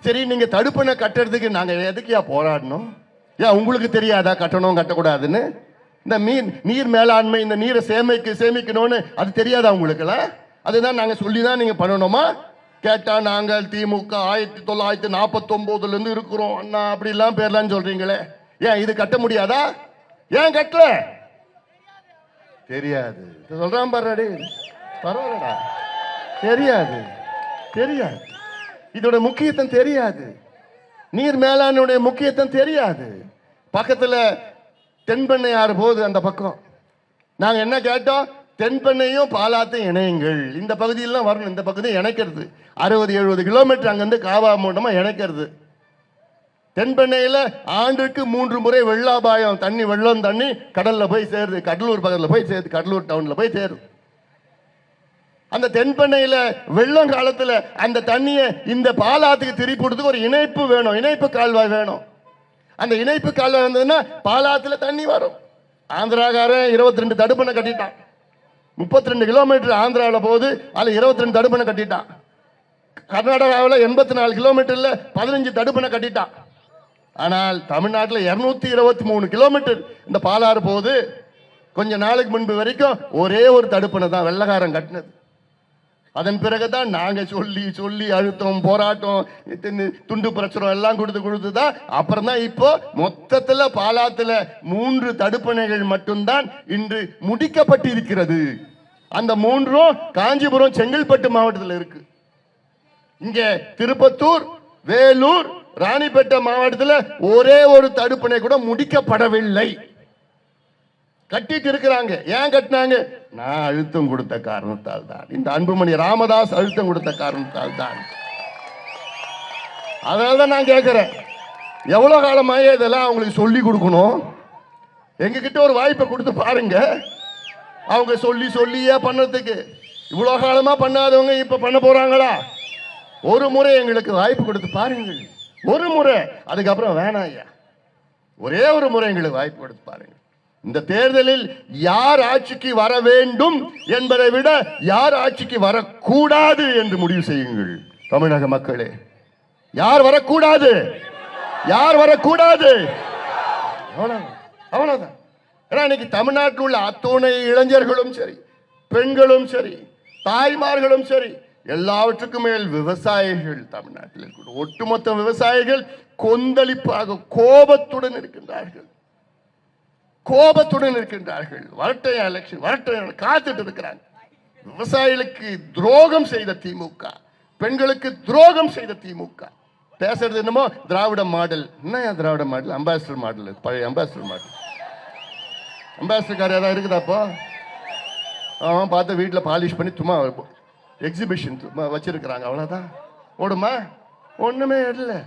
சரி, நீங்க தடுப்பணை கட்டுறதுக்கு நாங்க எதுக்குயா போராடணும்? ஏன் உங்களுக்கு தெரியாதா கட்டணும் கட்டக்கூடாதுன்னு? இந்த நீர் மேலாண்மை, இந்த நீரை சேமிக்கணும்னு அது தெரியாதா உங்களுக்குலாம்? அதுதான் நாங்க சொல்லிதான் நீங்க பண்ணணுமா? கேட்டா நாங்கள் திமுக 1949 இருந்து இருக்கிறோம் அண்ணா அப்படிலாம் பேர்லாம் சொல்றீங்களே, ஏன் இது கட்ட முடியாதா? ஏன் கட்டல? தெரியாது சொல்றான் பாரு. பரவாயில்லடா, தெரியாது தெரியாது. இதோட முக்கியத்துவம் தெரியாது. நீர் மேலாண்மையுடைய முக்கியத்துவம் தெரியாது. பக்கத்துல தென்பெண்ணையாறு போகுது, அந்த பக்கம் நாங்க என்ன கேட்டோம்? தென்பெண்ணையும் பாலாத்தையும் இணையுங்கள். இந்த பகுதியெல்லாம் வரணும், இந்த பகுதியை இணைக்கிறது 60-70 கிலோமீட்டர் அங்கிருந்து காவா மூலமா இணைக்கிறது. தென்பெண்ணையில ஆண்டுக்கு 3 முறை வெள்ளாபாயம் வெள்ளம் தண்ணி கடல்ல போய் சேருது, கடலூர் பக்கத்துல போய் சேருது, கடலூர் டவுன்ல போய் சேருது. அந்த தென்பெண்ணையில வெள்ளம் காலத்துல அந்த தண்ணியை இந்த பாலாத்துக்கு திருப்பி ஒரு இணைப்பு வேணும், இணைப்பு கால்வாய் வேணும். அந்த இணைப்பு கால்வாய் வந்ததுன்னா பாலாத்துல தண்ணி வரும். ஆந்திராக்காரன் 22 தடுப்பணை கட்டிட்டான். 32 கிலோமீட்டர் ஆந்திராவில் போகுது, அதில் 22 தடுப்பணை கட்டிட்டான். கர்நாடகாவில் 84 கிலோமீட்டர்ல 15 தடுப்பணை கட்டிட்டான். ஆனால் தமிழ்நாட்டில் 223 கிலோமீட்டர் இந்த பாலாறு போகுது. கொஞ்ச நாளுக்கு முன்பு வரைக்கும் ஒரே ஒரு தடுப்பணை தான் வெள்ளக்காரன் கட்டினது. அதன் பிறகுதான் நாங்க சொல்லி சொல்லி அழுத்தம், போராட்டம், துண்டு பிரச்சுரம் எல்லாம் கொடுத்து தான் அப்புறம் தான் இப்போ மொத்தத்துல பாலாத்துல 3 தடுப்பணைகள் மட்டும்தான் இன்று முடிக்கப்பட்டிருக்கிறது. அந்த 3ம் காஞ்சிபுரம், செங்கல்பட்டு மாவட்டத்தில் இருக்கு. இங்க திருப்பத்தூர், வேலூர், ராணிப்பேட்டை மாவட்டத்தில் ஒரே ஒரு தடுப்பணை கூட முடிக்கப்படவில்லை. கட்டிட்டு இருக்கிறாங்க. ஏன் கட்டினாங்க? நான் அழுத்தம் கொடுத்த காரணத்தால் தான். இந்த அன்புமணி ராமதாஸ் அழுத்தம் கொடுத்த காரணத்தால் தான். அதனாலதான் நான் கேட்கிறேன், எவ்வளவு காலமாக இதெல்லாம் அவங்களுக்கு சொல்லி கொடுக்கணும்? எங்க கிட்ட ஒரு வாய்ப்பை கொடுத்து பாருங்க. அவங்க சொல்லியே பண்ணதுக்கு இவ்வளவு காலமா பண்ணாதவங்க இப்ப பண்ண போறாங்களா? ஒரு முறை எங்களுக்கு வாய்ப்பு கொடுத்து பாருங்கள், ஒரு முறை. அதுக்கப்புறம் வேணாம் ஐயா, ஒரே ஒரு முறை எங்களுக்கு வாய்ப்பு கொடுத்து பாருங்க. இந்த தேர்தலில் யார் ஆட்சிக்கு வர வேண்டும் என்பதை விட யார் ஆட்சிக்கு வரக்கூடாது என்று முடிவு செய்யுங்கள். தமிழக மக்களே, யார் வரக்கூடாது, யார் வரக்கூடாது, அவ்வளவுதான். ஏன்னா இன்னைக்கு தமிழ்நாட்டில் உள்ள அத்துணை இளைஞர்களும் சரி, பெண்களும் சரி, தாய்மார்களும் சரி, எல்லாவற்றுக்கும் மேல் விவசாயிகள், தமிழ்நாட்டில் இருக்கிற ஒட்டுமொத்த விவசாயிகள் கொந்தளிப்பாக கோபத்துடன் இருக்கின்றார்கள். வரட்டைய எலெக்ஷன் வரட்டைய காத்துட்டு இருக்கிறாங்க. விவசாயிகளுக்கு துரோகம் செய்த திமுக, பெண்களுக்கு துரோகம் செய்த திமுக. பேசுறது என்னமோ திராவிட மாடல். என்ன திராவிட மாடல்? அம்பாசிடர் மாடல், பழைய அம்பாசிடர் மாடல். அம்பாசிடர் கார் ஏதாவது இருக்குதாப்போ? அவன் பார்த்து வீட்டில் பாலிஷ் பண்ணி சும்மா எக்ஸிபிஷன் வச்சிருக்கிறாங்க, அவ்வளோதான். ஓடுமா? ஒன்றுமே இல்லை.